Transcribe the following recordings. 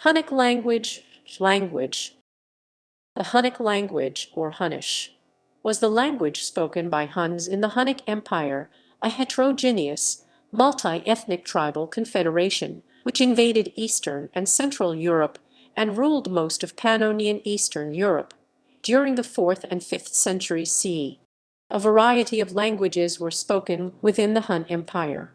Hunnic language. The Hunnic language, or Hunnish, was the language spoken by Huns in the Hunnic Empire, a heterogeneous, multi-ethnic tribal confederation which invaded Eastern and Central Europe and ruled most of Pannonian Eastern Europe during the 4th and 5th centuries CE. A variety of languages were spoken within the Hun Empire.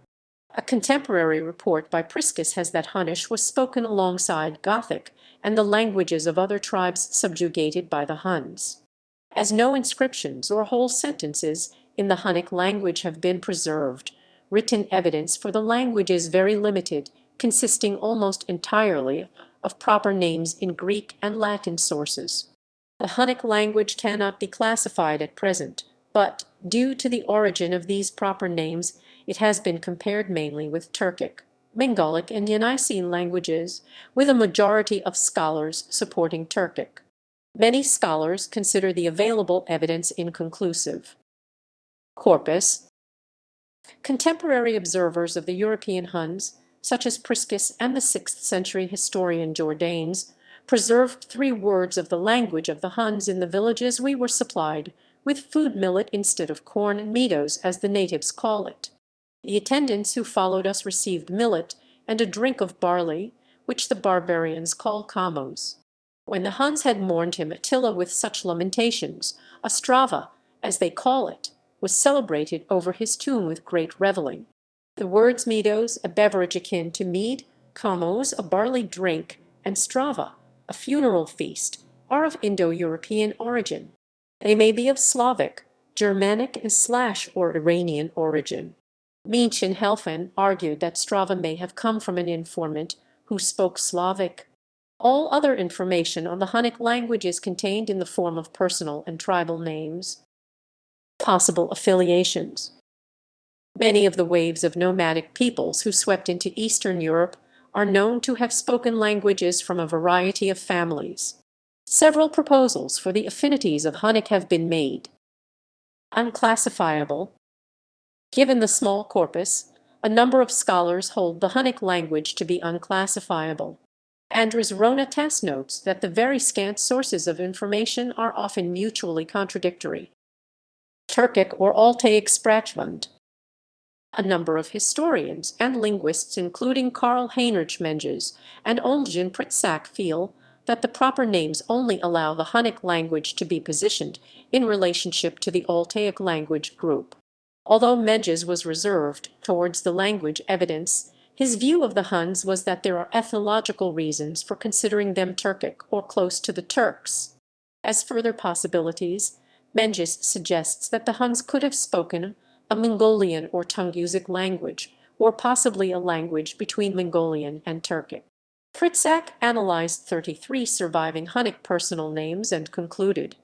A contemporary report by Priscus has that Hunnish was spoken alongside Gothic and the languages of other tribes subjugated by the Huns. As no inscriptions or whole sentences in the Hunnic language have been preserved, written evidence for the language is very limited, consisting almost entirely of proper names in Greek and Latin sources. The Hunnic language cannot be classified at present, but, due to the origin of these proper names, it has been compared mainly with Turkic, Mongolic, and Yeniseian languages, with a majority of scholars supporting Turkic. Many scholars consider the available evidence inconclusive. Corpus. Contemporary observers of the European Huns, such as Priscus and the 6th century historian Jordanes, preserved 3 words of the language of the Huns in the villages we were supplied with food millet instead of corn and meadows, as the natives call it. The attendants who followed us received millet and a drink of barley, which the barbarians call kamos. When the Huns had mourned him Attila with such lamentations, a strava, as they call it, was celebrated over his tomb with great revelling. The words meadows, a beverage akin to mead, kamos, a barley drink, and strava, a funeral feast, are of Indo-European origin. They may be of Slavic, Germanic, or Iranian origin. Helfen argued that strava may have come from an informant who spoke Slavic. All other information on the Hunnic language is contained in the form of personal and tribal names. Possible affiliations. Many of the waves of nomadic peoples who swept into Eastern Europe are known to have spoken languages from a variety of families. Several proposals for the affinities of Hunnic have been made. Unclassifiable. Given the small corpus, a number of scholars hold the Hunnic language to be unclassifiable. Andras Ronatas notes that the very scant sources of information are often mutually contradictory. Turkic or Altaic Sprachbund. A number of historians and linguists, including Karl Heinrich Menges and Oljan Pritsak, feel that the proper names only allow the Hunnic language to be positioned in relationship to the Altaic language group. Although Menges was reserved towards the language evidence, his view of the Huns was that there are ethnological reasons for considering them Turkic or close to the Turks. As further possibilities, Menges suggests that the Huns could have spoken a Mongolian or Tungusic language, or possibly a language between Mongolian and Turkic. Pritsak analyzed 33 surviving Hunnic personal names and concluded,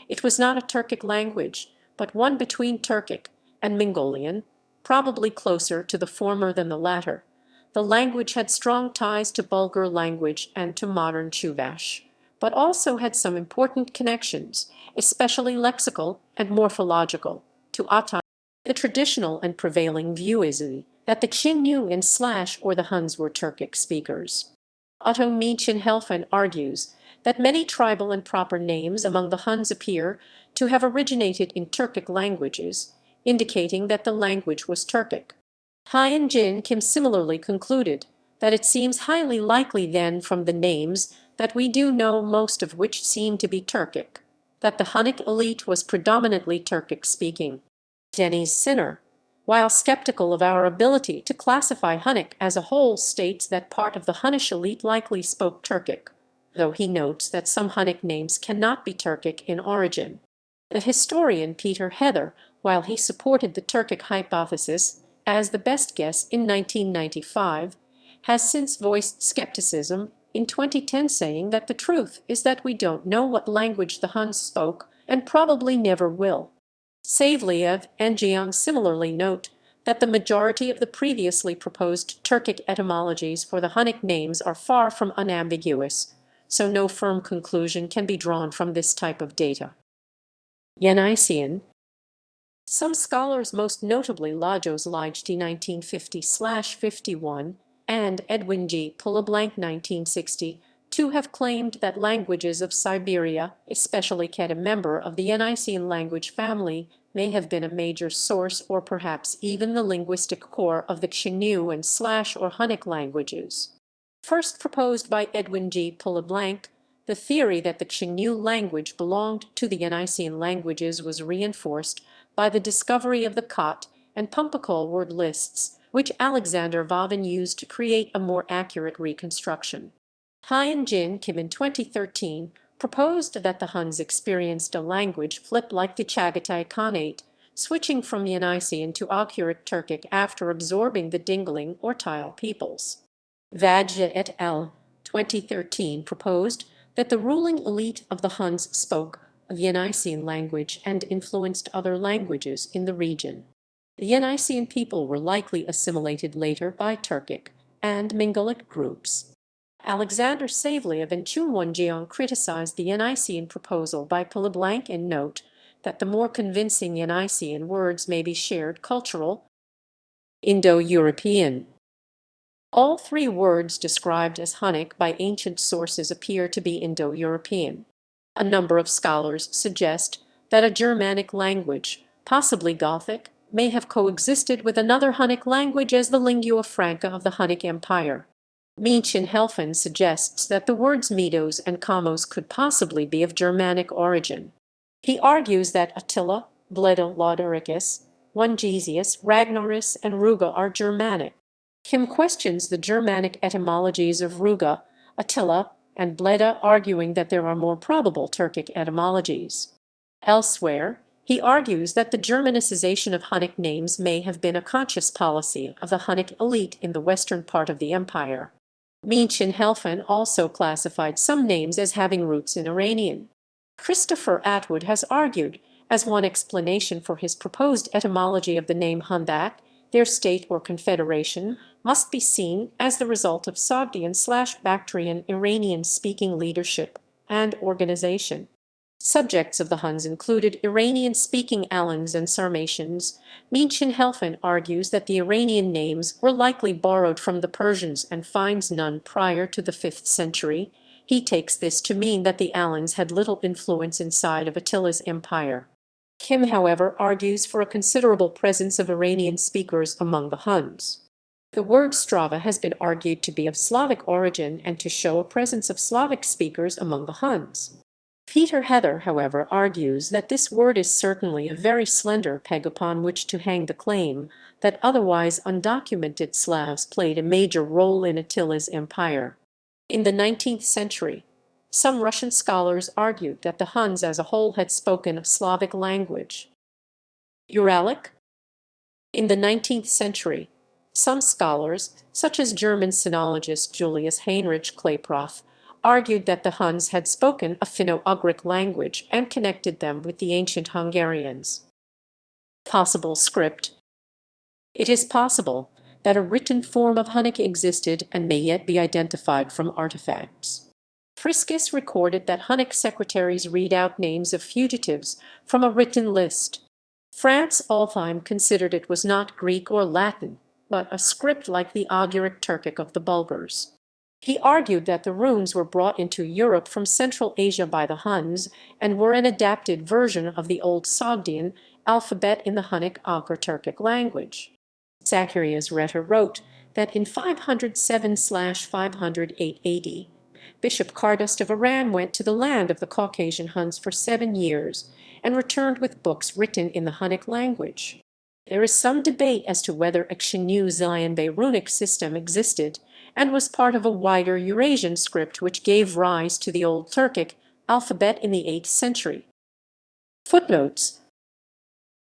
it was not a Turkic language, but one between Turkic and Mongolian, probably closer to the former than the latter. The language had strong ties to Bulgar language and to modern Chuvash, but also had some important connections, especially lexical and morphological, to Altai. The traditional and prevailing view is that the Chinyu and or the Huns were Turkic speakers. Otto Helfen argues that many tribal and proper names among the Huns appear to have originated in Turkic languages, indicating that the language was Turkic. Hyun Jin Kim similarly concluded that it seems highly likely then from the names that we do know, most of which seem to be Turkic, that the Hunnic elite was predominantly Turkic-speaking. Denys Sinner, while skeptical of our ability to classify Hunnic as a whole, states that part of the Hunnish elite likely spoke Turkic, though he notes that some Hunnic names cannot be Turkic in origin. The historian Peter Heather, while he supported the Turkic hypothesis as the best guess in 1995, has since voiced skepticism in 2010, saying that the truth is that we don't know what language the Huns spoke and probably never will. Savliev and Jiang similarly note that the majority of the previously proposed Turkic etymologies for the Hunnic names are far from unambiguous, so no firm conclusion can be drawn from this type of data. Yeniseian. Some scholars, most notably Lajos Ligeti 1950/51 and Edwin G. Pullablank 1960, to have claimed that languages of Siberia, especially Ket, a member of the Yeniseian language family, may have been a major source or perhaps even the linguistic core of the Xinyu and / or Hunnic languages. First proposed by Edwin G. Poulenblanc, the theory that the Xinyu language belonged to the Yeniseian languages was reinforced by the discovery of the Kot and Pumpakol word lists, which Alexander Vavin used to create a more accurate reconstruction. Hyun Jin Kim in 2013 proposed that the Huns experienced a language flip like the Chagatai Khanate, switching from Yeniseian to accurate Turkic after absorbing the Dingling or Tile peoples. Vajja et al. 2013 proposed that the ruling elite of the Huns spoke a Yeniseian language and influenced other languages in the region. The Yeniseian people were likely assimilated later by Turkic and Mongolic groups. Alexander Savliev and Chun Wonjeong criticized the Yeniseian proposal by Poulenblanc and note that the more convincing Yeniseian words may be shared cultural Indo-European. All three words described as Hunnic by ancient sources appear to be Indo-European. A number of scholars suggest that a Germanic language, possibly Gothic, may have coexisted with another Hunnic language as the lingua franca of the Hunnic Empire. Helfen suggests that the words Medos and Kamos could possibly be of Germanic origin. He argues that Attila, Bleda, Laudoricus, Wongesius, Ragnaris, and Ruga are Germanic. Kim questions the Germanic etymologies of Ruga, Attila, and Bleda, arguing that there are more probable Turkic etymologies. Elsewhere, he argues that the Germanicization of Hunnic names may have been a conscious policy of the Hunnic elite in the western part of the empire. Helfen also classified some names as having roots in Iranian. Christopher Atwood has argued, as one explanation for his proposed etymology of the name Hun, that their state or confederation must be seen as the result of Sogdian/Bactrian Iranian-speaking leadership and organization. Subjects of the Huns included Iranian-speaking Alans and Sarmatians. Helfen argues that the Iranian names were likely borrowed from the Persians and finds none prior to the 5th century. He takes this to mean that the Alans had little influence inside of Attila's empire. Kim, however, argues for a considerable presence of Iranian speakers among the Huns. The word Strava has been argued to be of Slavic origin and to show a presence of Slavic speakers among the Huns. Peter Heather, however, argues that this word is certainly a very slender peg upon which to hang the claim that otherwise undocumented Slavs played a major role in Attila's empire. In the 19th century, some Russian scholars argued that the Huns as a whole had spoken a Slavic language. Uralic. In the 19th century, some scholars, such as German sinologist Julius Heinrich Klaproth, argued that the Huns had spoken a Finno-Ugric language and connected them with the ancient Hungarians. Possible script. It is possible that a written form of Hunnic existed and may yet be identified from artifacts. Priscus recorded that Hunnic secretaries read out names of fugitives from a written list. Franz Altheim considered it was not Greek or Latin, but a script like the Oghuric Turkic of the Bulgars. He argued that the runes were brought into Europe from Central Asia by the Huns and were an adapted version of the Old Sogdian alphabet in the Hunnic Oghur-Turkic language. Zacharias Retter wrote that in 507/508 AD, Bishop Kardust of Iran went to the land of the Caucasian Huns for 7 years and returned with books written in the Hunnic language. There is some debate as to whether a Xinyu Xianbei runic system existed and was part of a wider Eurasian script which gave rise to the Old Turkic alphabet in the 8th century. Footnotes: